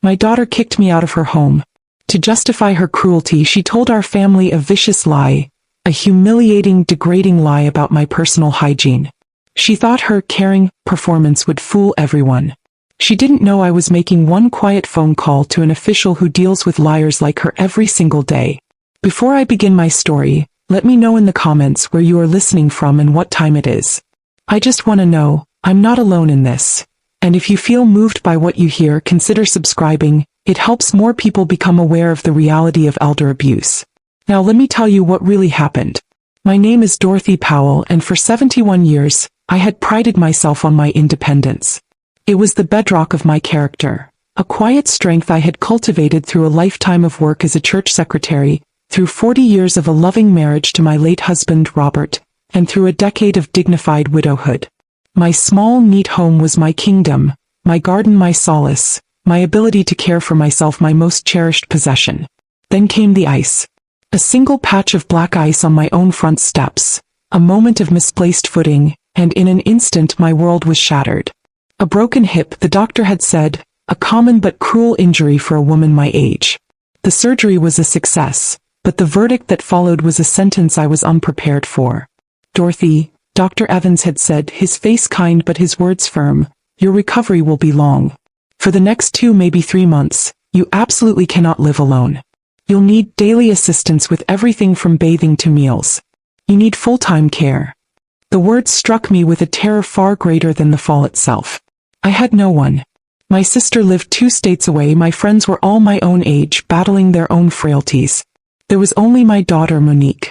My daughter kicked me out of her home. To justify her cruelty, she told our family a vicious lie, a humiliating, degrading lie about my personal hygiene. She thought her caring performance would fool everyone. She didn't know I was making one quiet phone call to an official who deals with liars like her every single day. Before I begin my story, let me know in the comments where you are listening from and what time it is. I just want to know, I'm not alone in this. And if you feel moved by what you hear, consider subscribing. It helps more people become aware of the reality of elder abuse. Now let me tell you what really happened. My name is Dorothy Powell, and for 71 years, I had prided myself on my independence. It was the bedrock of my character, a quiet strength I had cultivated through a lifetime of work as a church secretary, through 40 years of a loving marriage to my late husband, Robert, and through a decade of dignified widowhood. My small, neat home was my kingdom, my garden my solace, my ability to care for myself my most cherished possession. Then came the ice. A single patch of black ice on my own front steps, a moment of misplaced footing, and in an instant my world was shattered. A broken hip, the doctor had said, a common but cruel injury for a woman my age. The surgery was a success, but the verdict that followed was a sentence I was unprepared for. Dorothy, Dr. Evans had said, his face kind but his words firm, your recovery will be long. For the next 2, maybe 3 months, you absolutely cannot live alone. You'll need daily assistance with everything from bathing to meals. You need full-time care. The words struck me with a terror far greater than the fall itself. I had no one. My sister lived 2 states away, my friends were all my own age, battling their own frailties. There was only my daughter Monique.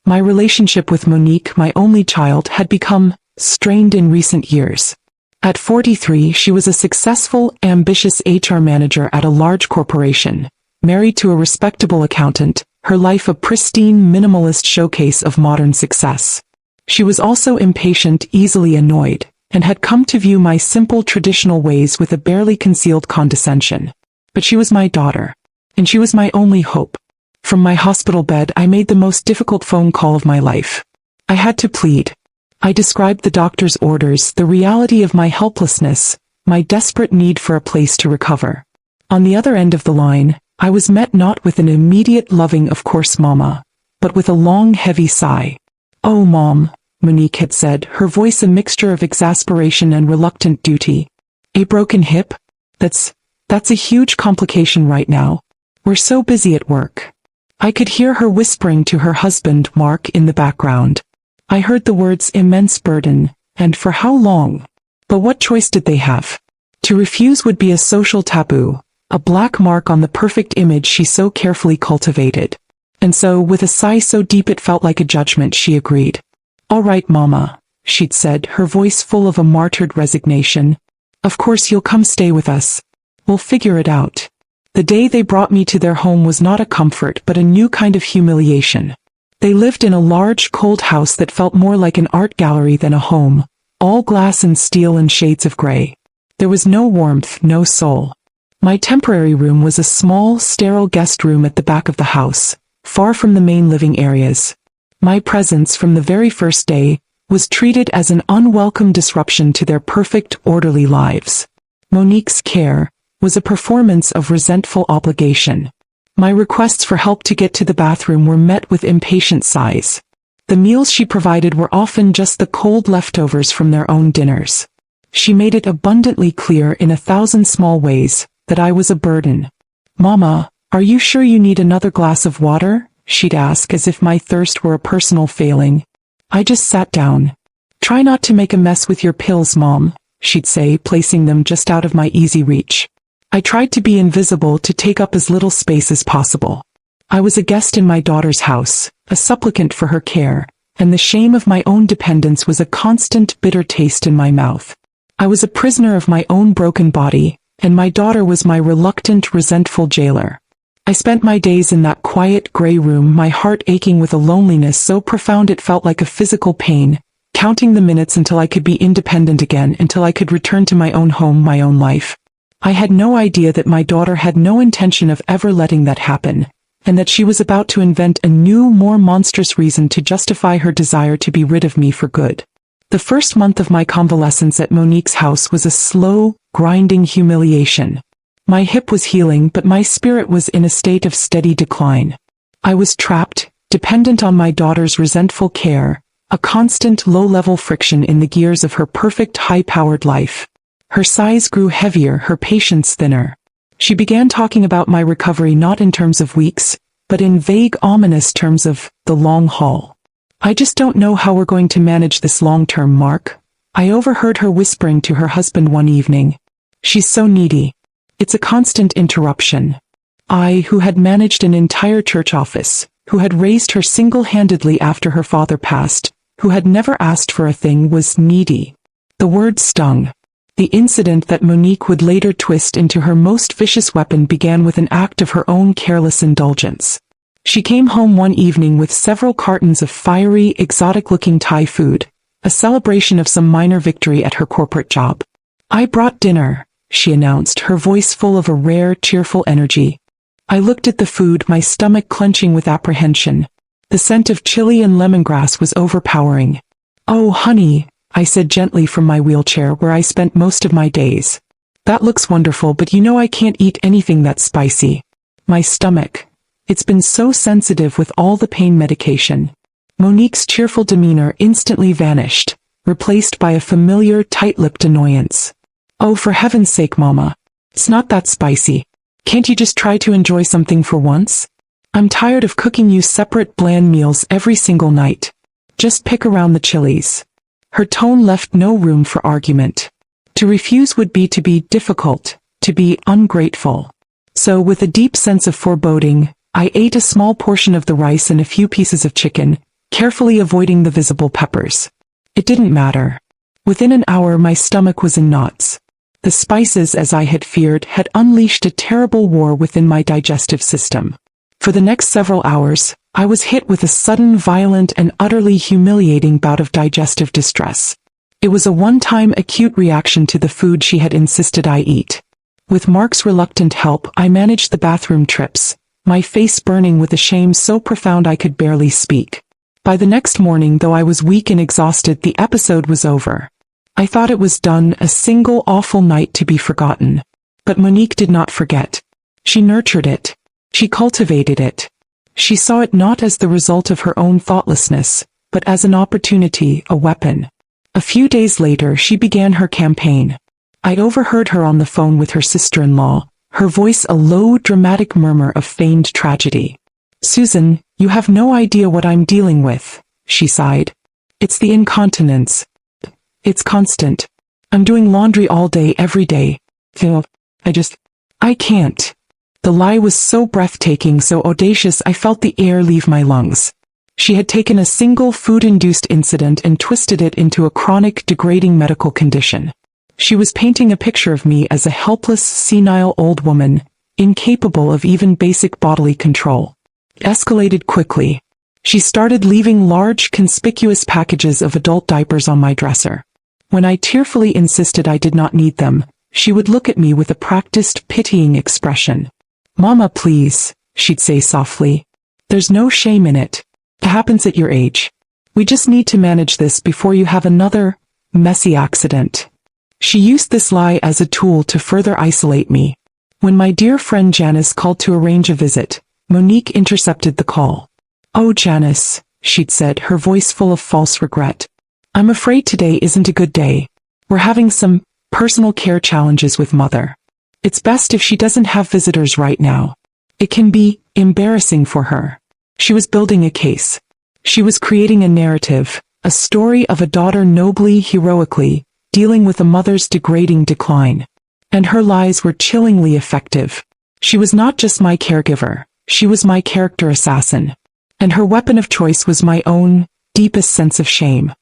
My relationship with Monique, my only child, had become strained in recent years. At 43, she was a successful, ambitious HR manager at a large corporation, married to a respectable accountant, her life a pristine, minimalist showcase of modern success. She was also impatient, easily annoyed, and had come to view my simple traditional ways with a barely concealed condescension. But she was my daughter, and she was my only hope. From my hospital bed, I made the most difficult phone call of my life. I had to plead. I described the doctor's orders, the reality of my helplessness, my desperate need for a place to recover. On the other end of the line, I was met not with an immediate loving "of course, Mama," but with a long, heavy sigh. "Oh, Mom," Monique had said, her voice a mixture of exasperation and reluctant duty. "A broken hip? That's a huge complication right now. We're so busy at work." I could hear her whispering to her husband, Mark, in the background. I heard the words "immense burden," and "for how long?" But what choice did they have? To refuse would be a social taboo, a black mark on the perfect image she so carefully cultivated. And so, with a sigh so deep it felt like a judgment, she agreed. "All right, Mama," she'd said, her voice full of a martyred resignation. "Of course you'll come stay with us. We'll figure it out." The day they brought me to their home was not a comfort but a new kind of humiliation. They lived in a large, cold house that felt more like an art gallery than a home, all glass and steel and shades of gray. There was no warmth, no soul. My temporary room was a small, sterile guest room at the back of the house, far from the main living areas. My presence from the very first day was treated as an unwelcome disruption to their perfect, orderly lives. Monique's care was a performance of resentful obligation. My requests for help to get to the bathroom were met with impatient sighs. The meals she provided were often just the cold leftovers from their own dinners. She made it abundantly clear in 1,000 small ways that I was a burden. "Mama, are you sure you need another glass of water?" she'd ask, as if my thirst were a personal failing. I just sat down. "Try not to make a mess with your pills, Mom," she'd say, placing them just out of my easy reach. I tried to be invisible, to take up as little space as possible. I was a guest in my daughter's house, a supplicant for her care, and the shame of my own dependence was a constant, bitter taste in my mouth. I was a prisoner of my own broken body, and my daughter was my reluctant, resentful jailer. I spent my days in that quiet, gray room, my heart aching with a loneliness so profound it felt like a physical pain, counting the minutes until I could be independent again, until I could return to my own home, my own life. I had no idea that my daughter had no intention of ever letting that happen, and that she was about to invent a new, more monstrous reason to justify her desire to be rid of me for good. The first month of my convalescence at Monique's house was a slow, grinding humiliation. My hip was healing, but my spirit was in a state of steady decline. I was trapped, dependent on my daughter's resentful care, a constant low-level friction in the gears of her perfect high-powered life. Her sighs grew heavier, her patience thinner. She began talking about my recovery not in terms of weeks, but in vague, ominous terms of the long haul. I just don't know how we're going to manage this long-term, Mark. I overheard her whispering to her husband one evening. She's so needy. It's a constant interruption. I, who had managed an entire church office, who had raised her single-handedly after her father passed, who had never asked for a thing, was needy. The word stung. The incident that Monique would later twist into her most vicious weapon began with an act of her own careless indulgence. She came home one evening with several cartons of fiery, exotic-looking Thai food, a celebration of some minor victory at her corporate job. "I brought dinner," she announced, her voice full of a rare, cheerful energy. I looked at the food, my stomach clenching with apprehension. The scent of chili and lemongrass was overpowering. "Oh, honey," I said gently from my wheelchair where I spent most of my days. "That looks wonderful, but you know I can't eat anything that's spicy. My stomach. It's been so sensitive with all the pain medication." Monique's cheerful demeanor instantly vanished, replaced by a familiar, tight-lipped annoyance. "Oh, for heaven's sake, Mama. It's not that spicy. Can't you just try to enjoy something for once? I'm tired of cooking you separate bland meals every single night. Just pick around the chilies." Her tone left no room for argument. To refuse would be to be difficult, to be ungrateful. So, with a deep sense of foreboding, I ate a small portion of the rice and a few pieces of chicken, carefully avoiding the visible peppers. It didn't matter. Within an hour my stomach was in knots. The spices, as I had feared, had unleashed a terrible war within my digestive system. For the next several hours, I was hit with a sudden, violent, and utterly humiliating bout of digestive distress. It was a one-time acute reaction to the food she had insisted I eat. With Mark's reluctant help, I managed the bathroom trips, my face burning with a shame so profound I could barely speak. By the next morning, though I was weak and exhausted, the episode was over. I thought it was done, a single awful night to be forgotten. But Monique did not forget. She nurtured it. She cultivated it. She saw it not as the result of her own thoughtlessness, but as an opportunity, a weapon. A few days later, she began her campaign. I overheard her on the phone with her sister-in-law, her voice a low, dramatic murmur of feigned tragedy. "Susan, you have no idea what I'm dealing with," she sighed. "It's the incontinence. It's constant. I'm doing laundry all day, every day. I can't." The lie was so breathtaking, so audacious, I felt the air leave my lungs. She had taken a single food-induced incident and twisted it into a chronic, degrading medical condition. She was painting a picture of me as a helpless, senile old woman, incapable of even basic bodily control. It escalated quickly. She started leaving large, conspicuous packages of adult diapers on my dresser. When I tearfully insisted I did not need them, she would look at me with a practiced, pitying expression. "Mama, please," she'd say softly. "There's no shame in it. It happens at your age. We just need to manage this before you have another messy accident." She used this lie as a tool to further isolate me. When my dear friend Janice called to arrange a visit, Monique intercepted the call. "Oh, Janice," she'd said, her voice full of false regret. "I'm afraid today isn't a good day. We're having some personal care challenges with Mother. It's best if she doesn't have visitors right now. It can be embarrassing for her." She was building a case. She was creating a narrative, a story of a daughter nobly, heroically, dealing with a mother's degrading decline. And her lies were chillingly effective. She was not just my caregiver, she was my character assassin. And her weapon of choice was my own deepest sense of shame.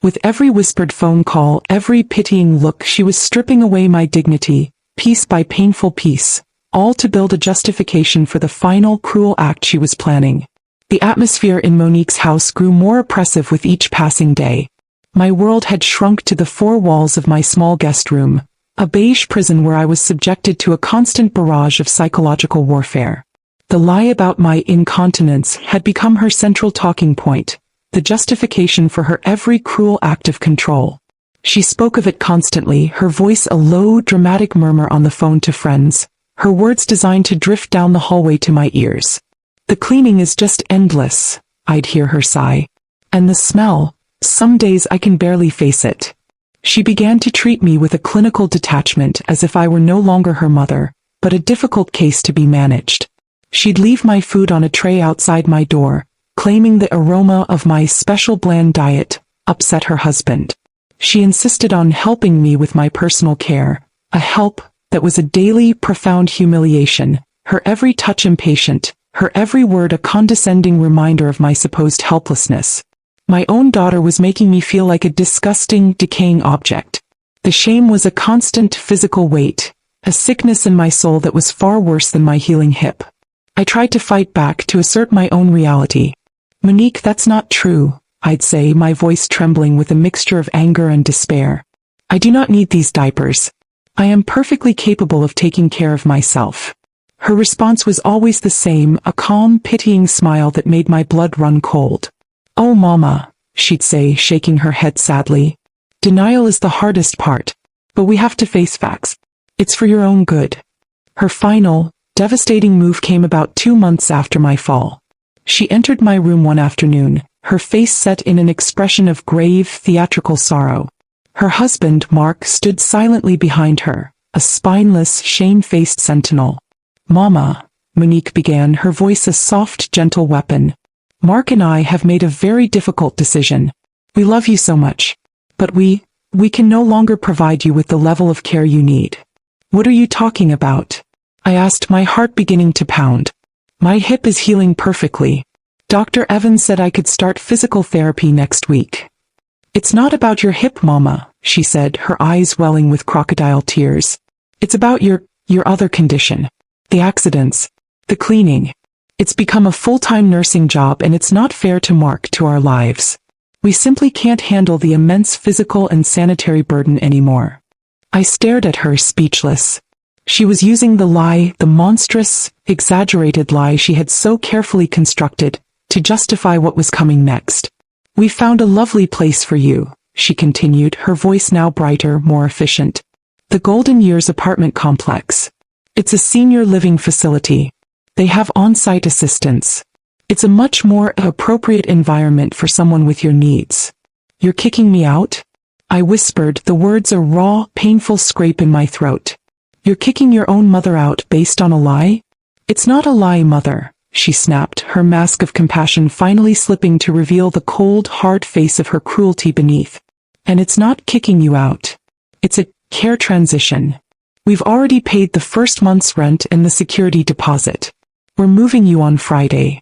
With every whispered phone call, every pitying look, she was stripping away my dignity, piece by painful piece, all to build a justification for the final cruel act she was planning. The atmosphere in Monique's house grew more oppressive with each passing day. My world had shrunk to the four walls of my small guest room, a beige prison where I was subjected to a constant barrage of psychological warfare. The lie about my incontinence had become her central talking point, the justification for her every cruel act of control. She spoke of it constantly, her voice a low, dramatic murmur on the phone to friends, her words designed to drift down the hallway to my ears. The cleaning is just endless, I'd hear her sigh. And the smell, some days I can barely face it. She began to treat me with a clinical detachment as if I were no longer her mother, but a difficult case to be managed. She'd leave my food on a tray outside my door, claiming the aroma of my special bland diet upset her husband. She insisted on helping me with my personal care, a help that was a daily, profound humiliation, her every touch impatient, her every word a condescending reminder of my supposed helplessness. My own daughter was making me feel like a disgusting, decaying object. The shame was a constant physical weight, a sickness in my soul that was far worse than my healing hip. I tried to fight back to assert my own reality. "Monique, that's not true," I'd say, my voice trembling with a mixture of anger and despair. "I do not need these diapers. I am perfectly capable of taking care of myself." Her response was always the same, a calm, pitying smile that made my blood run cold. "Oh, Mama," she'd say, shaking her head sadly. "Denial is the hardest part. But we have to face facts. It's for your own good." Her final, devastating move came about 2 months after my fall. She entered my room one afternoon, her face set in an expression of grave, theatrical sorrow. Her husband, Mark, stood silently behind her, a spineless, shame-faced sentinel. "Mama," Monique began, her voice a soft, gentle weapon. "Mark and I have made a very difficult decision. We love you so much. But we can no longer provide you with the level of care you need." "What are you talking about?" I asked, my heart beginning to pound. "My hip is healing perfectly. Dr. Evans said I could start physical therapy next week." "It's not about your hip, Mama," she said, her eyes welling with crocodile tears. "It's about your other condition. The accidents. The cleaning. It's become a full-time nursing job and it's not fair to Mark, to our lives. We simply can't handle the immense physical and sanitary burden anymore." I stared at her, speechless. She was using the lie, the monstrous, exaggerated lie she had so carefully constructed, to justify what was coming next. "We found a lovely place for you," she continued, her voice now brighter, more efficient. "The Golden Years apartment complex. It's a senior living facility. They have on-site assistance. It's a much more appropriate environment for someone with your needs." "You're kicking me out?" I whispered, the words a raw, painful scrape in my throat. "You're kicking your own mother out based on a lie?" "It's not a lie, Mother," she snapped, her mask of compassion finally slipping to reveal the cold, hard face of her cruelty beneath. "And it's not kicking you out. It's a care transition. We've already paid the first month's rent and the security deposit. We're moving you on Friday."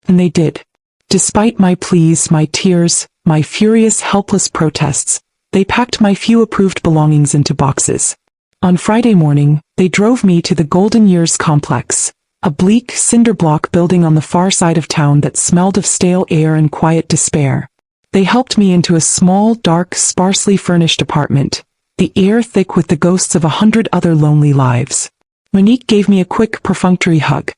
And they did. Despite my pleas, my tears, my furious, helpless protests, they packed my few approved belongings into boxes. On Friday morning, they drove me to the Golden Years complex, a bleak, cinder-block building on the far side of town that smelled of stale air and quiet despair. They helped me into a small, dark, sparsely furnished apartment, the air thick with the ghosts of 100 other lonely lives. Monique gave me a quick, perfunctory hug.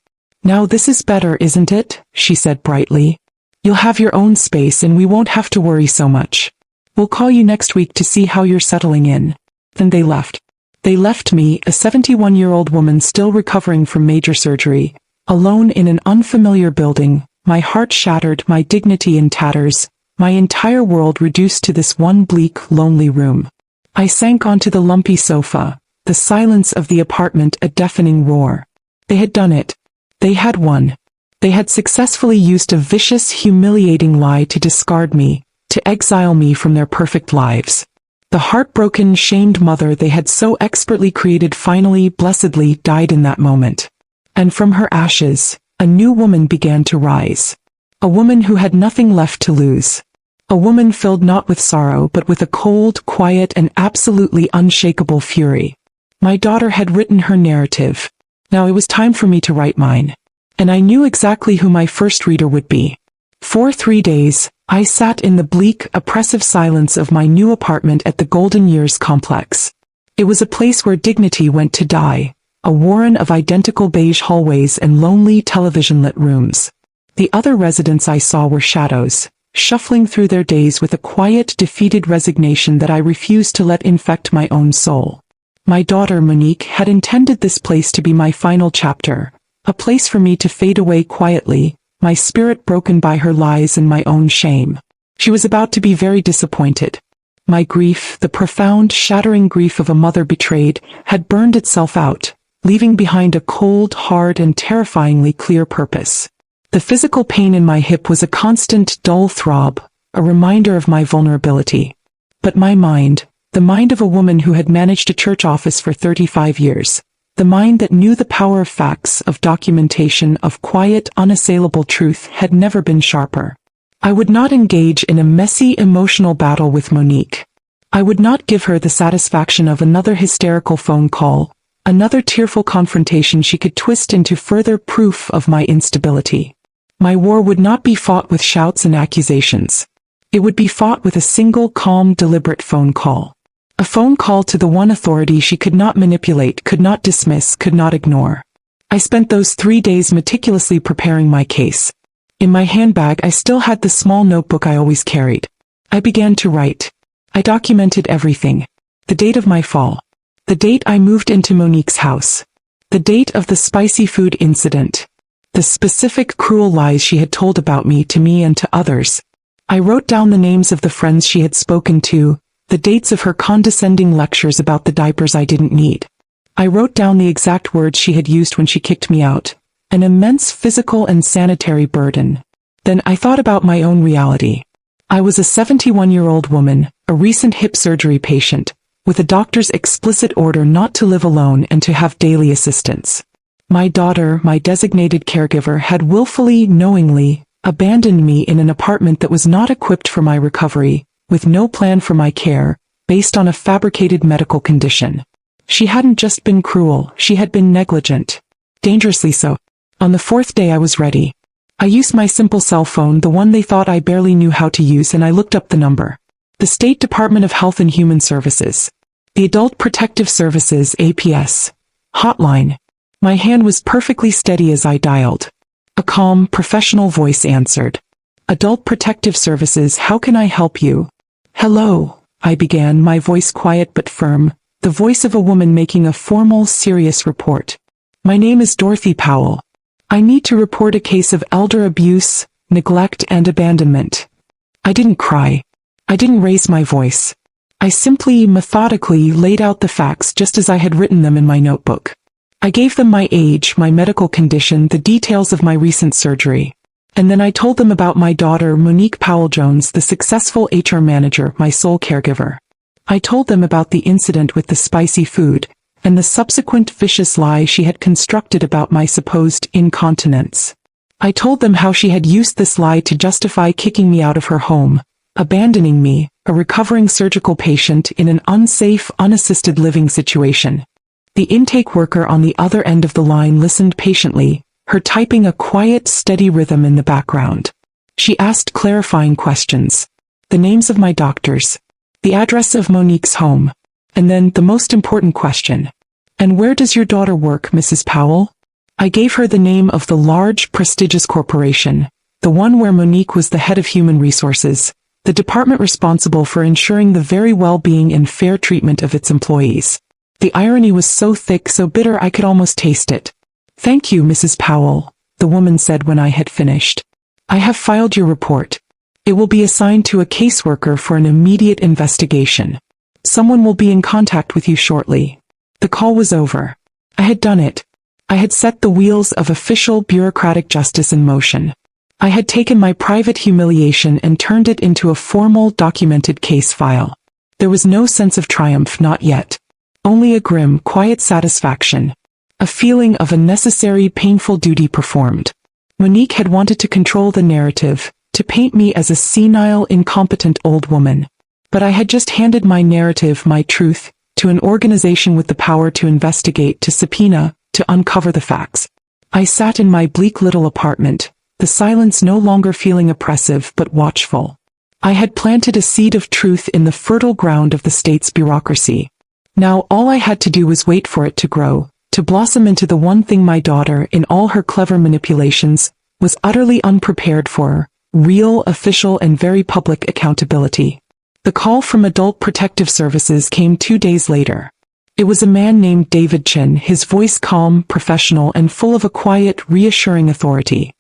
"Now this is better, isn't it?" she said brightly. "You'll have your own space and we won't have to worry so much. We'll call you next week to see how you're settling in." Then they left. They left me, a 71-year-old woman still recovering from major surgery, alone in an unfamiliar building, my heart shattered, my dignity in tatters, my entire world reduced to this one bleak, lonely room. I sank onto the lumpy sofa, the silence of the apartment a deafening roar. They had done it. They had won. They had successfully used a vicious, humiliating lie to discard me, to exile me from their perfect lives. The heartbroken, shamed mother they had so expertly created finally, blessedly, died in that moment. And from her ashes, a new woman began to rise. A woman who had nothing left to lose. A woman filled not with sorrow but with a cold, quiet and absolutely unshakable fury. My daughter had written her narrative. Now it was time for me to write mine. And I knew exactly who my first reader would be. For 3 days, I sat in the bleak, oppressive silence of my new apartment at the Golden Years complex. It was a place where dignity went to die, a warren of identical beige hallways and lonely television-lit rooms. The other residents I saw were shadows, shuffling through their days with a quiet, defeated resignation that I refused to let infect my own soul. My daughter Monique had intended this place to be my final chapter, a place for me to fade away quietly, my spirit broken by her lies and my own shame. She was about to be very disappointed. My grief, the profound, shattering grief of a mother betrayed, had burned itself out, leaving behind a cold, hard, and terrifyingly clear purpose. The physical pain in my hip was a constant, dull throb, a reminder of my vulnerability. But my mind, the mind of a woman who had managed a church office for 35 years, the mind that knew the power of facts, of documentation, of quiet, unassailable truth, had never been sharper. I would not engage in a messy, emotional battle with Monique. I would not give her the satisfaction of another hysterical phone call, another tearful confrontation she could twist into further proof of my instability. My war would not be fought with shouts and accusations. It would be fought with a single, calm, deliberate phone call. A phone call to the one authority she could not manipulate, could not dismiss, could not ignore. I spent those 3 days meticulously preparing my case. In my handbag I still had the small notebook I always carried. I began to write. I documented everything. The date of my fall. The date I moved into Monique's house. The date of the spicy food incident. The specific cruel lies she had told about me to me and to others. I wrote down the names of the friends she had spoken to, the dates of her condescending lectures about the diapers I didn't need. I wrote down the exact words she had used when she kicked me out, an immense physical and sanitary burden. Then I thought about my own reality. I was a 71-year-old woman, a recent hip surgery patient, with a doctor's explicit order not to live alone and to have daily assistance. My daughter, my designated caregiver, had willfully, knowingly, abandoned me in an apartment that was not equipped for my recovery, with no plan for my care, based on a fabricated medical condition. She hadn't just been cruel, she had been negligent. Dangerously so. On the 4th day I was ready. I used my simple cell phone, the one they thought I barely knew how to use, and I looked up the number. The State Department of Health and Human Services. The Adult Protective Services, APS. Hotline. My hand was perfectly steady as I dialed. A calm, professional voice answered. Adult Protective Services, how can I help you? Hello, I began, my voice quiet but firm, the voice of a woman making a formal, serious report. My name is Dorothy Powell. I need to report a case of elder abuse, neglect, and abandonment. I didn't cry. I didn't raise my voice. I simply, methodically laid out the facts just as I had written them in my notebook. I gave them my age, my medical condition, the details of my recent surgery. And then I told them about my daughter, Monique Powell-Jones, the successful HR manager, my sole caregiver. I told them about the incident with the spicy food, and the subsequent vicious lie she had constructed about my supposed incontinence. I told them how she had used this lie to justify kicking me out of her home, abandoning me, a recovering surgical patient, in an unsafe, unassisted living situation. The intake worker on the other end of the line listened patiently, her typing a quiet, steady rhythm in the background. She asked clarifying questions. The names of my doctors. The address of Monique's home. And then, the most important question. And where does your daughter work, Mrs. Powell? I gave her the name of the large, prestigious corporation, the one where Monique was the head of human resources, the department responsible for ensuring the very well-being and fair treatment of its employees. The irony was so thick, so bitter I could almost taste it. Thank you, Mrs. Powell, the woman said when I had finished. I have filed your report. It will be assigned to a caseworker for an immediate investigation. Someone will be in contact with you shortly. The call was over. I had done it. I had set the wheels of official bureaucratic justice in motion. I had taken my private humiliation and turned it into a formal, documented case file. There was no sense of triumph, not yet. Only a grim, quiet satisfaction. A feeling of a necessary, painful duty performed. Monique had wanted to control the narrative, to paint me as a senile, incompetent old woman. But I had just handed my narrative, my truth, to an organization with the power to investigate, to subpoena, to uncover the facts. I sat in my bleak little apartment, the silence no longer feeling oppressive but watchful. I had planted a seed of truth in the fertile ground of the state's bureaucracy. Now all I had to do was wait for it to grow, to blossom into the one thing my daughter, in all her clever manipulations, was utterly unprepared for: real, official, and very public accountability. The call from Adult Protective Services came 2 days later. It was a man named David Chin, his voice calm, professional, and full of a quiet, reassuring authority.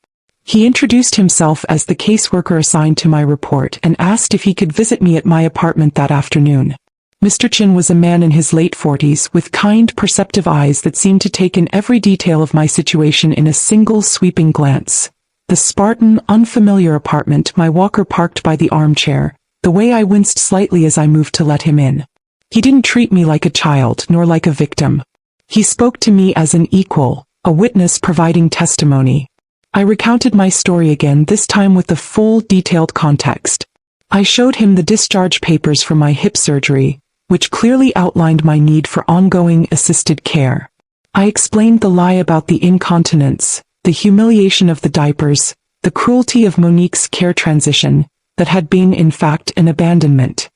He introduced himself as the caseworker assigned to my report and asked if he could visit me at my apartment that afternoon. Mr. Chin was a man in his late 40s with kind, perceptive eyes that seemed to take in every detail of my situation in a single sweeping glance. The Spartan, unfamiliar apartment, my walker parked by the armchair, the way I winced slightly as I moved to let him in. He didn't treat me like a child nor like a victim. He spoke to me as an equal, a witness providing testimony. I recounted my story again, this time with the full, detailed context. I showed him the discharge papers from my hip surgery, which clearly outlined my need for ongoing assisted care. I explained the lie about the incontinence, the humiliation of the diapers, the cruelty of Monique's care transition, that had been in fact an abandonment.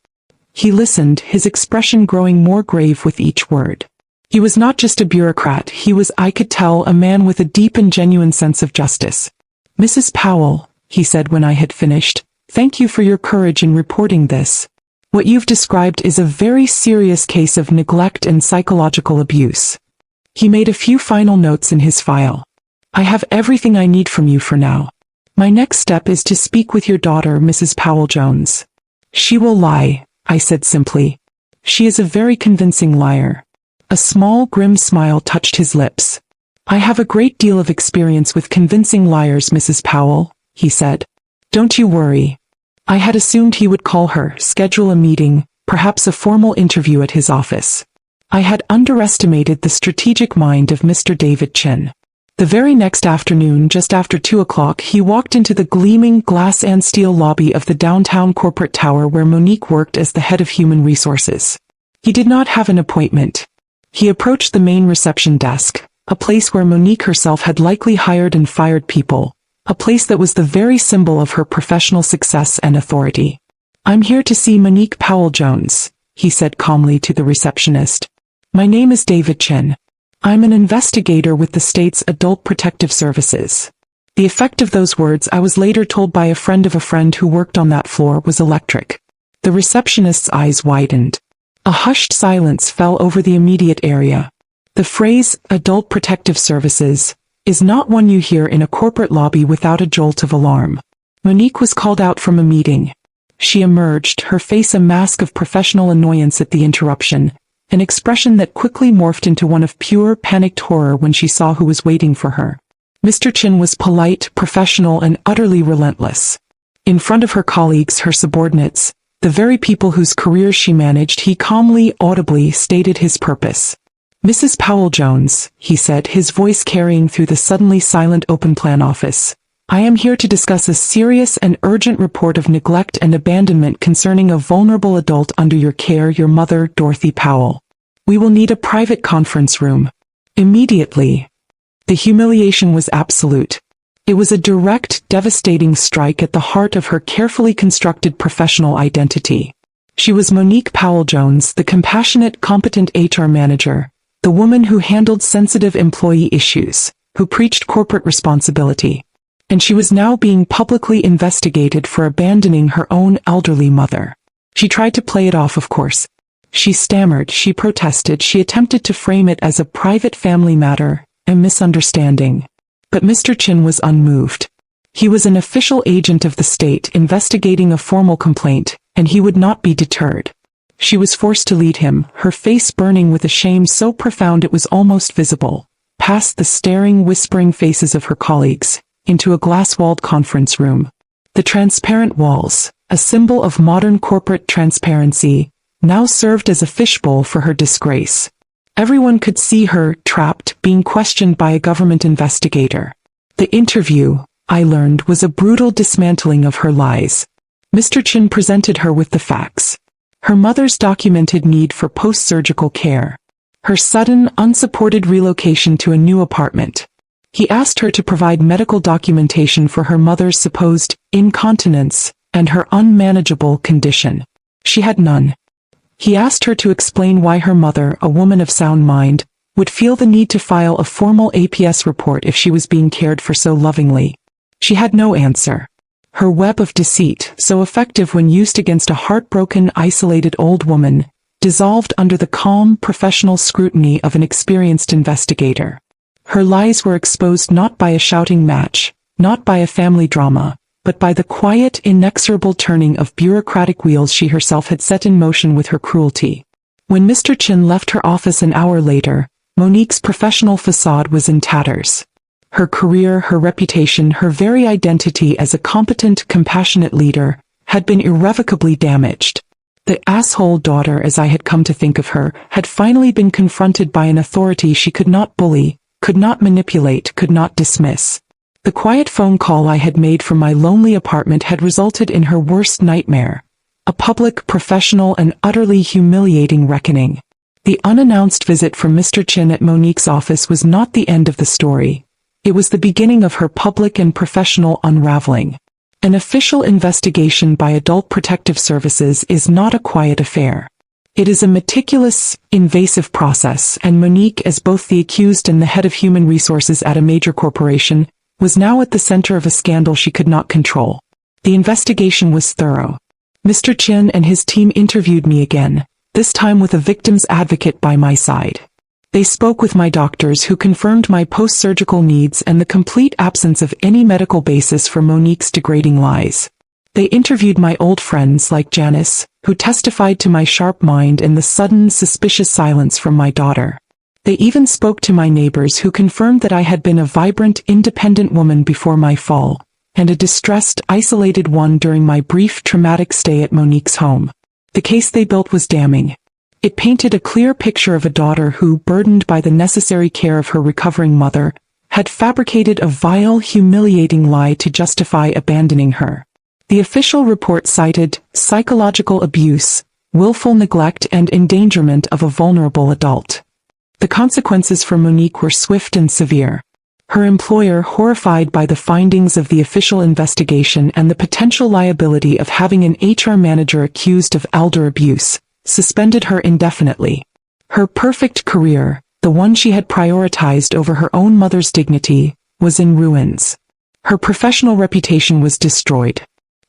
He listened, his expression growing more grave with each word. He was not just a bureaucrat, he was, I could tell, a man with a deep and genuine sense of justice. "Mrs. Powell," he said when I had finished, "thank you for your courage in reporting this. What you've described is a very serious case of neglect and psychological abuse." He made a few final notes in his file. "I have everything I need from you for now. My next step is to speak with your daughter, Mrs. Powell Jones." "She will lie," I said simply. "She is a very convincing liar." A small, grim smile touched his lips. "I have a great deal of experience with convincing liars, Mrs. Powell," he said. "Don't you worry." I had assumed he would call her, schedule a meeting, perhaps a formal interview at his office. I had underestimated the strategic mind of Mr. David Chin. The very next afternoon, just after 2 o'clock, he walked into the gleaming glass and steel lobby of the downtown corporate tower where Monique worked as the head of human resources. He did not have an appointment. He approached the main reception desk, a place where Monique herself had likely hired and fired people, a place that was the very symbol of her professional success and authority. "I'm here to see Monique Powell Jones," he said calmly to the receptionist. "My name is David Chin. I'm an investigator with the state's Adult Protective Services." The effect of those words, I was later told by a friend of a friend who worked on that floor, was electric. The receptionist's eyes widened. A hushed silence fell over the immediate area. The phrase, Adult Protective Services, is not one you hear in a corporate lobby without a jolt of alarm. Monique was called out from a meeting. She emerged, her face a mask of professional annoyance at the interruption, an expression that quickly morphed into one of pure, panicked horror when she saw who was waiting for her. Mr. Chin was polite, professional, and utterly relentless. In front of her colleagues, her subordinates, the very people whose careers she managed, he calmly, audibly stated his purpose. "Mrs. Powell Jones," he said, his voice carrying through the suddenly silent open-plan office, "I am here to discuss a serious and urgent report of neglect and abandonment concerning a vulnerable adult under your care, your mother, Dorothy Powell. We will need a private conference room. Immediately." The humiliation was absolute. It was a direct, devastating strike at the heart of her carefully constructed professional identity. She was Monique Powell Jones, the compassionate, competent HR manager, the woman who handled sensitive employee issues, who preached corporate responsibility. And she was now being publicly investigated for abandoning her own elderly mother. She tried to play it off, of course. She stammered, she protested, she attempted to frame it as a private family matter, a misunderstanding. But Mr. Chin was unmoved. He was an official agent of the state investigating a formal complaint, and he would not be deterred. She was forced to lead him, her face burning with a shame so profound it was almost visible, past the staring, whispering faces of her colleagues, into a glass-walled conference room. The transparent walls, a symbol of modern corporate transparency, now served as a fishbowl for her disgrace. Everyone could see her, trapped, being questioned by a government investigator. The interview, I learned, was a brutal dismantling of her lies. Mr. Chin presented her with the facts. Her mother's documented need for post-surgical care. Her sudden, unsupported relocation to a new apartment. He asked her to provide medical documentation for her mother's supposed incontinence and her unmanageable condition. She had none. He asked her to explain why her mother, a woman of sound mind, would feel the need to file a formal APS report if she was being cared for so lovingly. She had no answer. Her web of deceit, so effective when used against a heartbroken, isolated old woman, dissolved under the calm, professional scrutiny of an experienced investigator. Her lies were exposed not by a shouting match, not by a family drama, but by the quiet, inexorable turning of bureaucratic wheels she herself had set in motion with her cruelty. When Mr. Chin left her office an hour later, Monique's professional facade was in tatters. Her career, her reputation, her very identity as a competent, compassionate leader, had been irrevocably damaged. The asshole daughter, as I had come to think of her, had finally been confronted by an authority she could not bully, could not manipulate, could not dismiss. The quiet phone call I had made from my lonely apartment had resulted in her worst nightmare, a public, professional, and utterly humiliating reckoning. The unannounced visit from Mr. Chin at Monique's office was not the end of the story. It was the beginning of her public and professional unraveling. An official investigation by Adult Protective Services is not a quiet affair. It is a meticulous, invasive process, and Monique, as both the accused and the head of human resources at a major corporation, was now at the center of a scandal she could not control. The investigation was thorough. Mr. Chin and his team interviewed me again, this time with a victim's advocate by my side. They spoke with my doctors, who confirmed my post-surgical needs and the complete absence of any medical basis for Monique's degrading lies. They interviewed my old friends like Janice, who testified to my sharp mind and the sudden, suspicious silence from my daughter. They even spoke to my neighbors, who confirmed that I had been a vibrant, independent woman before my fall, and a distressed, isolated one during my brief, traumatic stay at Monique's home. The case they built was damning. It painted a clear picture of a daughter who, burdened by the necessary care of her recovering mother, had fabricated a vile, humiliating lie to justify abandoning her. The official report cited psychological abuse, willful neglect, and endangerment of a vulnerable adult. The consequences for Monique were swift and severe. Her employer, horrified by the findings of the official investigation and the potential liability of having an HR manager accused of elder abuse, suspended her indefinitely. Her perfect career, the one she had prioritized over her own mother's dignity, was in ruins. Her professional reputation was destroyed.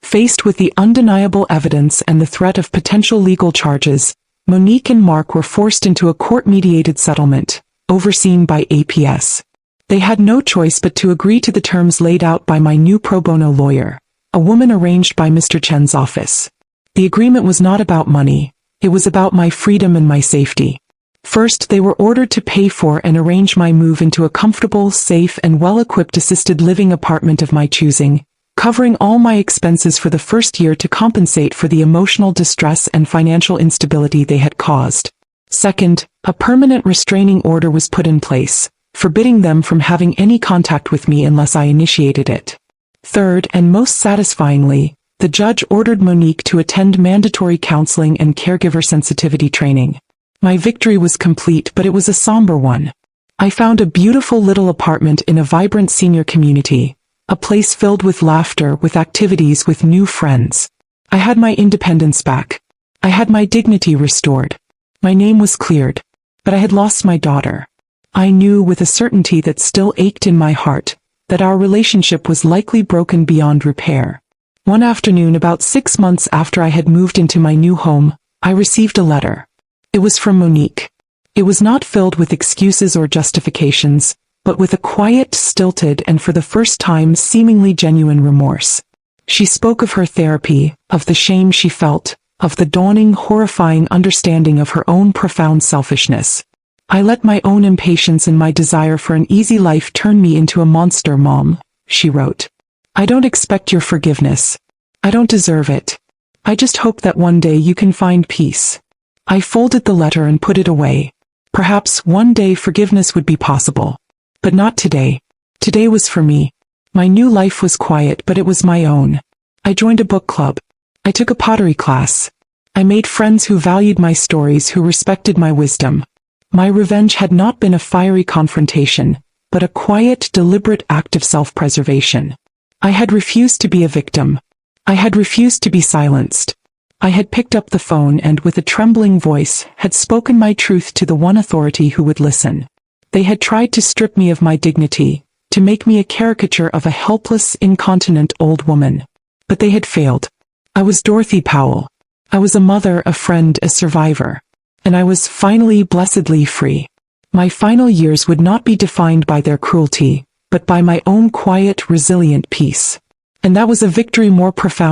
Faced with the undeniable evidence and the threat of potential legal charges, Monique and Mark were forced into a court-mediated settlement, overseen by APS. They had no choice but to agree to the terms laid out by my new pro bono lawyer, a woman arranged by Mr. Chen's office. The agreement was not about money. It was about my freedom and my safety. First, they were ordered to pay for and arrange my move into a comfortable, safe, and well-equipped assisted living apartment of my choosing, covering all my expenses for the first year to compensate for the emotional distress and financial instability they had caused. Second, a permanent restraining order was put in place, forbidding them from having any contact with me unless I initiated it. Third, and most satisfyingly, the judge ordered Monique to attend mandatory counseling and caregiver sensitivity training. My victory was complete, but it was a somber one. I found a beautiful little apartment in a vibrant senior community, a place filled with laughter, with activities, with new friends. I had my independence back. I had my dignity restored. My name was cleared. But I had lost my daughter. I knew with a certainty that still ached in my heart, that our relationship was likely broken beyond repair. One afternoon, about 6 months after I had moved into my new home, I received a letter. It was from Monique. It was not filled with excuses or justifications, but with a quiet, stilted, and for the first time seemingly genuine remorse. She spoke of her therapy, of the shame she felt, of the dawning, horrifying understanding of her own profound selfishness. I let my own impatience and my desire for an easy life turn me into a monster, Mom, she wrote. I don't expect your forgiveness. I don't deserve it. I just hope that one day you can find peace. I folded the letter and put it away. Perhaps one day forgiveness would be possible. But not today. Today was for me. My new life was quiet, but it was my own. I joined a book club. I took a pottery class. I made friends who valued my stories, who respected my wisdom. My revenge had not been a fiery confrontation, but a quiet, deliberate act of self-preservation. I had refused to be a victim. I had refused to be silenced. I had picked up the phone and, with a trembling voice, had spoken my truth to the one authority who would listen. They had tried to strip me of my dignity, to make me a caricature of a helpless, incontinent old woman. But they had failed. I was Dorothy Powell. I was a mother, a friend, a survivor. and I was finally blessedly free. My final years would not be defined by their cruelty, but by my own quiet, resilient peace. And that was a victory more profound